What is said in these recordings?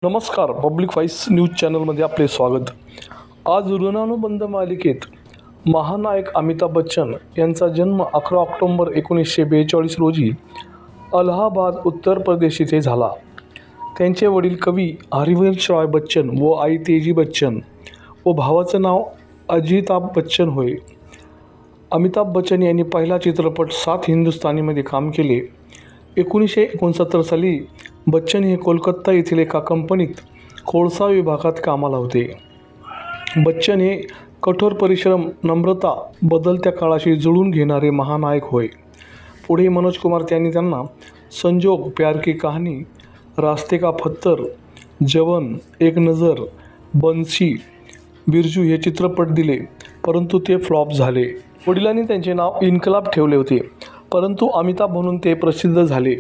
नमस्कार, public voice news चॅनलमध्ये आपले स्वागत। आज ऋणानुबंध मालिकेत महानायक अमिताभ बच्चन यांचा जन्म 11 ऑक्टोबर 1942 रोजी अलाहाबाद, उत्तर प्रदेश येथे झाला। त्यांचे वडील कवी हरिवंश राय बच्चन व आई तेजी बच्चन व भावाचे नाव अजिताभ बच्चन होय। अमिताभ बच्चन यांनी पहिला चित्रपट 7 हिंदुस्तानीमध्ये काम केले। 1969 साली बच्चन हे कोलकाता येथील एका कंपनीत कोळसा विभागात कामाला होते। बच्चन हे कठोर परिश्रम, नम्रता, बदलत्या काळाशी जुळवून घेणारे महानायक होय। पुढे मनोज कुमार यांनी त्यांना संजोग, प्यार की कहानी, रास्ते का पत्थर, जवन, एक नज़र, बंसी, बिरजू हे चित्रपट दिले, परंतु ते फ्लॉप झाले। वडिलांनी त्यांचे नाव इन्कलाब ठेवले होते, परंतु अमिताभ म्हणून ते प्रसिद्ध झाले।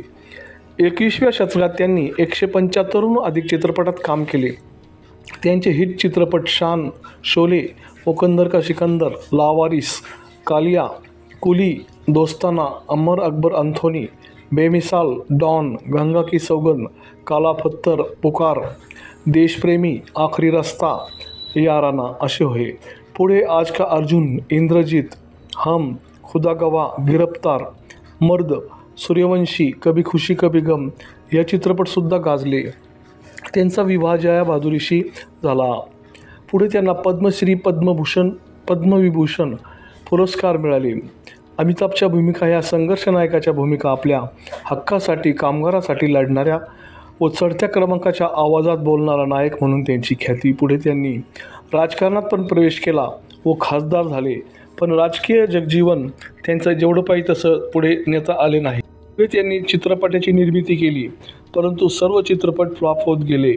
21व्या शतकात त्यांनी 175हून अधिक चित्रपटात काम केले। त्यांचे हिट चित्रपट शान, शोले, मुकद्दर का सिकंदर, लावारिस, कालिया, कुली, दोस्ताना, अमर अकबर अँथोनी, बेमिसाल, डॉन, गंगा की सौगंध, काला पत्थर, पुकार, देशप्रेमी, आखरी रास्ता, याराना असे होय। पुढे आज का अर्जुन, इंद्रजीत, हम, खुदा गवाह, गिरफ्तार, मर्द, सूर्यवंशी, कभी खुशी कभी गम या चित्रपटसुद्धा गाजले। त्यांचा विवाह जया भादुरीशी झाला। पुढे त्यांना पद्मश्री, पद्मभूषण, पद्मविभूषण पुरस्कार मिळाले। अमिताभच्या भूमिका ह्या संघर्ष नायकाच्या भूमिका, आपल्या हक्कासाठी, कामगारासाठी लढणाऱ्या व चढत्या क्रमांकाच्या आवाजात बोलणारा नायक म्हणून त्यांची ख्याती। पुढे त्यांनी राजकारणात पण प्रवेश केला व खासदार झाले, पण राजकीय जगजीवन त्यांचं जेवढं पाहिजे तसं पुढे नेता आले नाही। पुढे त्यांनी चित्रपटाची निर्मिती केली, परंतु सर्व चित्रपट फ्लॉप होत गेले।